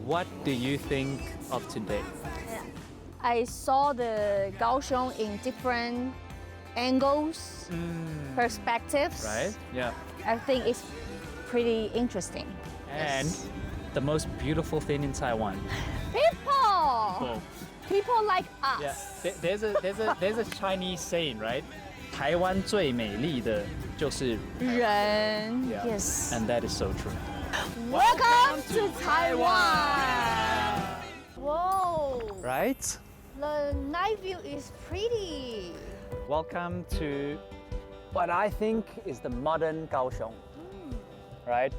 what do you think of today? I saw the Kaohsiung in different angles, perspectives. Right? Yeah. I think it's pretty interesting. And the most beautiful thing in Taiwan. People! People like us. Yeah. There's a Chinese saying, right? 台湾最美丽的就是人 Yeah. Yes. And that is so true. Welcome to Taiwan! Whoa! Right? The night view is pretty. Welcome to what I think is the modern Kaohsiung. Right?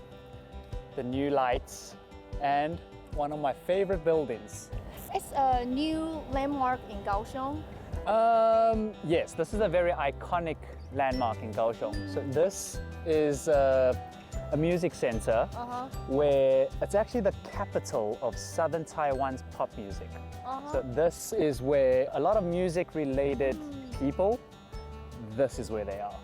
The new lights and one of my favorite buildings. It's a new landmark in Kaohsiung. Yes, this is a very iconic landmark in Kaohsiung. So this is a music center where it's actually the capital of southern Taiwan's pop music. So this is where a lot of music related people, this is where they are.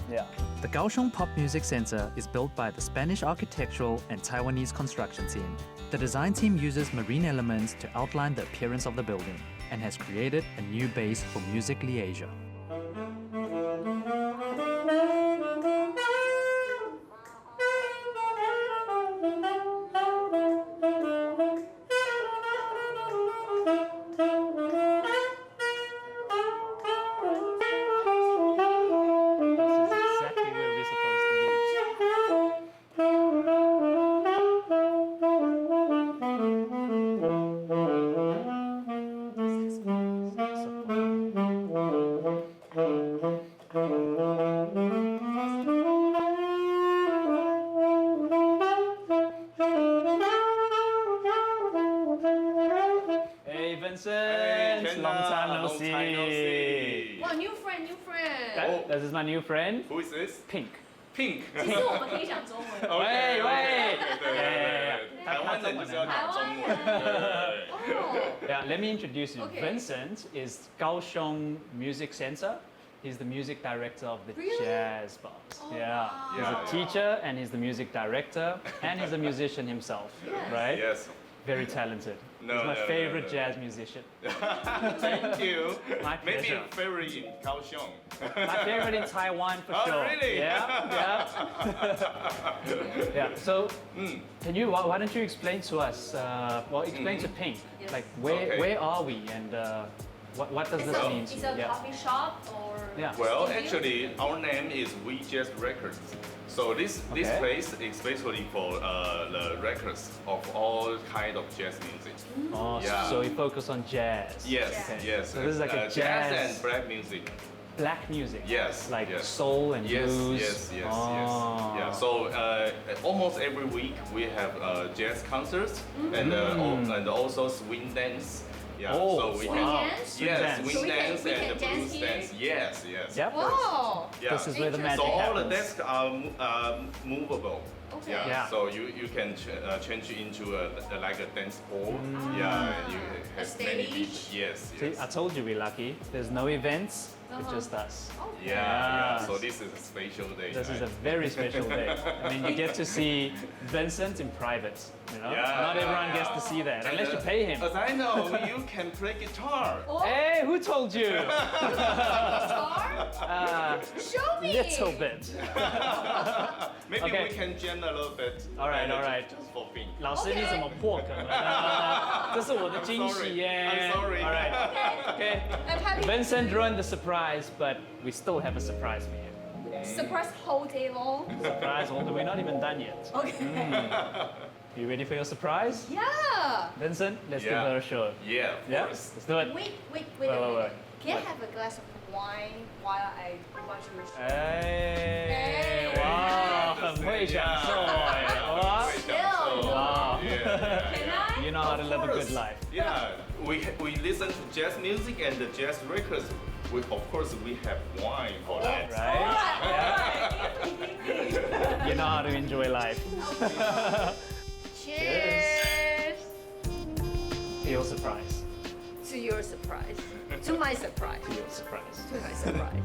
Yeah. The Kaohsiung Pop Music Center is built by the Spanish architectural and Taiwanese construction team. The design team uses marine elements to outline the appearance of the building and has created a new base for music liaison. Hey Vincent, long time no see. Wow, new friend. This is my new friend, Who is this? Pink. Pink。其实我们可以讲中文。喂喂，台湾人就是要讲中文。Yeah, let me introduce you. Okay. Vincent is Kaohsiung Music Center. He's the music director of the Really? jazz bars. Yeah, wow. he's a teacher and he's the music director and he's a musician himself, right? Yes. Very talented. No, he's my no, no, favorite no. jazz musician. Thank you. My Maybe pleasure. favorite in Kaohsiung. My favorite in Taiwan for Oh, sure. really? Yeah. Yeah. So, can you? Why don't you explain to us? Explain to Pink. Yes. Like Okay. where are we and what does this mean? It's a coffee shop or? Yeah. Well, actually, our name is WiJazz Records. So this Okay. place is especially for the records of all kind of jazz music. Oh, Yeah. so we focus on jazz. Yes, Jazz. yes. So this is like a jazz jazz- and black music. Black music. Yes, Like yes. soul and Yes, blues. yes, yes, Oh. yes. Yeah. So almost every week we have jazz concerts and also swing dance. Yeah. Oh, so we wow. can, dance? Swing yes, dance. swing So we can- dance we and can the dance blues here? dance. Yes, yes. Yep. Wow. Yeah. This is where the magic So all the happens. desks are movable. Okay. Yeah. Yeah. So you can change it into like a dance hall. Yeah. And you have many stage. people. Yes. See, Yes. I told you we're lucky. There's no events. It's just us. Yeah, Yeah. yeah. So this is a special day. This is right? a very special day. I mean, you get to see Vincent in private. You know, Yeah, not everyone yeah. gets to see that And, unless you pay him. As I know, you can play guitar. Hey, who told you? Guitar? Show me. Little bit. Maybe Okay. we can jam a little bit. All right, and all right. Just for fun. 老师，你怎么破梗了呢？这是我的惊喜耶。 I'm sorry. All right. Okay. I'm happy. Vincent ruined the surprise, but we still have a surprise for you. Surprise whole day long. Surprise, although we're not even done yet. Okay. You ready for your surprise? Yeah. Vincent, let's Yeah. give her a show. Yeah, of Yeah? course. Let's do it. Wait. Wait. Can I have a glass of wine while I watch your show? 哎，哇，很会享受哎，哇，会享受。哇 Yeah. Can I? You know how to live a Of good course. life. Yeah, we listen to jazz music and the jazz records. Of course, we have wine for that. Right? You know how to enjoy life. Cheers. To your surprise. To your surprise. To my surprise. To your surprise. To my surprise.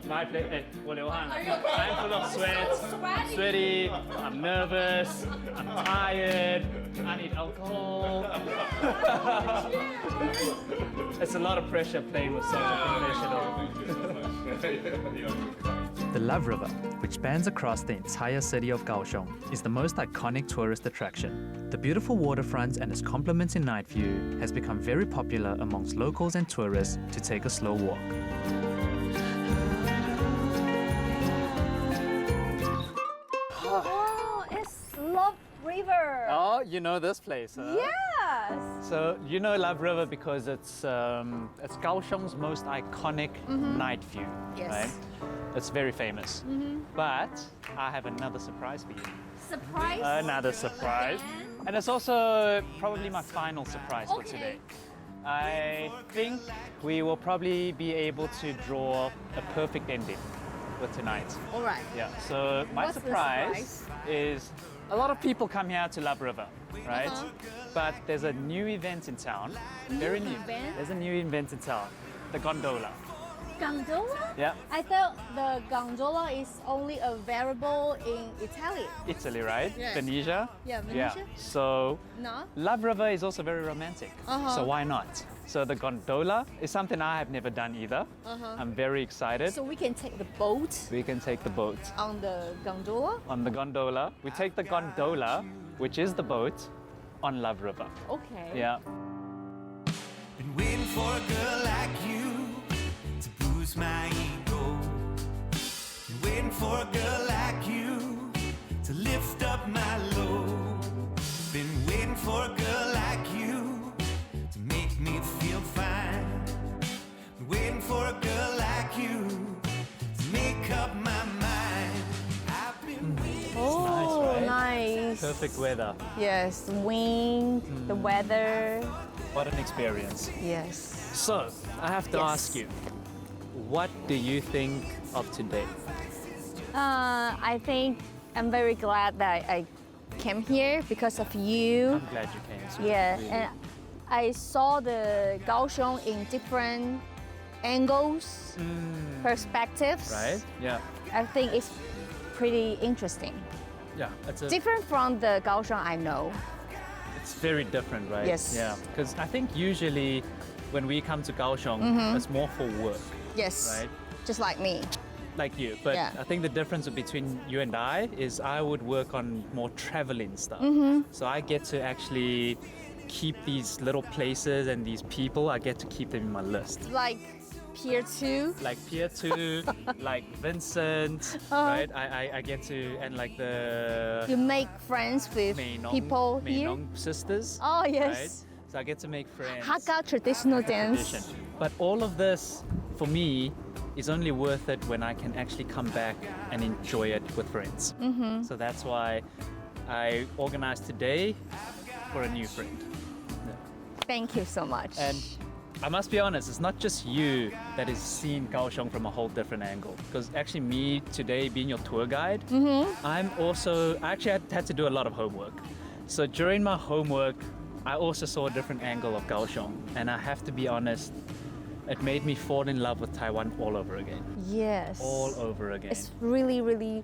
my place. Hey, 我流汗. I'm full of sweat, sweaty, I'm nervous, I'm tired, I need alcohol. It's a lot of pressure playing with such a professional. The Love River, which spans across the entire city of Kaohsiung, is the most iconic tourist attraction. The beautiful waterfront and its complementing night view has become very popular amongst locals and tourists to take a slow walk. Oh, it's Love River. Oh, you know this place, huh? Yes. So you know Love River because it's Kaohsiung's most iconic night view, Yes. right? It's very famous. But I have another surprise for you. Surprise. Another surprise. And it's also probably my final surprise for today. I think we will probably be able to draw a perfect ending with tonight. All right. Yeah, so my What's the surprise is a lot of people come here to Love River, right? But there's a new event in town, very new. event? There's a new event in town, the gondola. Gondola? Yeah, I thought the gondola is only available in Italy. Italy, right? Yes. Venetia? Yeah, Venetia. So No? Love River is also very romantic. So why not? So the gondola is something I have never done either. I'm very excited. So we can take the boat We can take the boat on the gondola? on the gondola. We take the gondola, which is the boat, on Love River. Okay. Yeah. Been waiting for a girl like you to boost my ego. Been waiting for a girl like you to lift up my load. Been waiting for a girl like you to make me feel fine. Been waiting for a girl like you to make up my mind. I've been waiting. Oh, Nice, nice. Perfect weather. Yes, the wind, the weather. What an experience. Yes. So, I have to Yes. ask you, what do you think of today? I think I'm very glad that I came here because of you. I'm glad you came. So Yeah, really. and I saw the Kaohsiung in different angles, perspectives. Right? Yeah. I think it's pretty interesting. Yeah. It's Different from the Kaohsiung I know. It's very different, right? Yes. Yeah. Because I think usually when we come to Kaohsiung, it's more for work, Yes. right? Just like me. Like you. But Yeah. I think the difference between you and I is I would work on more traveling stuff. So I get to actually keep these little places and these people, I get to keep them in my list. Like Pier 2. Like Pier 2, like Vincent, right? I get to, and like the You make friends with people here. Meinong sisters. Oh, Right? yes. So I get to make friends. Hakka traditional dance. Tradition. But all of this, for me, is only worth it when I can actually come back and enjoy it with friends. So that's why I organized today for a new friend. Thank you so much. And I must be honest, it's not just you that is seeing Kaohsiung from a whole different angle. Because actually me today being your tour guide, I actually had to do a lot of homework. So during my homework, I also saw a different angle of Kaohsiung. And I have to be honest, it made me fall in love with Taiwan all over again. Yes. All over again. It's really, really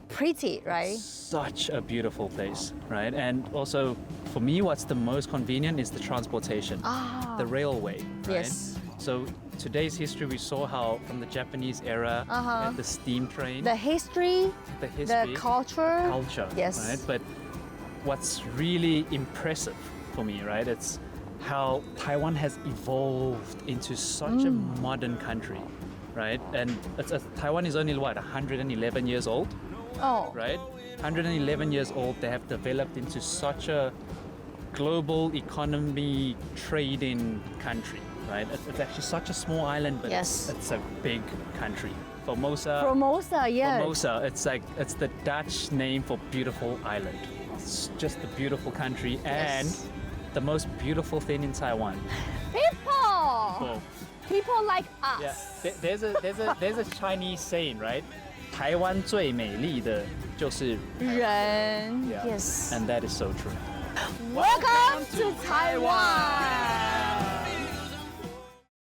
pretty, right? Such a beautiful place, right? And also, for me, what's the most convenient is the transportation, the railway, right? Yes. So today's history, we saw how from the Japanese era, right, the steam train, The history, the history, the culture. yes, Yes. right? But what's really impressive for me, right? It's how Taiwan has evolved into such a modern country, right? And Taiwan is only what, 111 years old, Oh, right? 111 years old, they have developed into such a global economy trading country, right? It's actually such a small island, but Yes. it's a big country. Formosa, Formosa, yes. Formosa, it's the Dutch name for beautiful island. It's just a beautiful country and Yes. the most beautiful thing in Taiwan. People! Well, People like yeah, us. there's a Chinese saying, right? 台湾最美丽的就是人 Yeah. Yes. And that is so true. Welcome to Taiwan!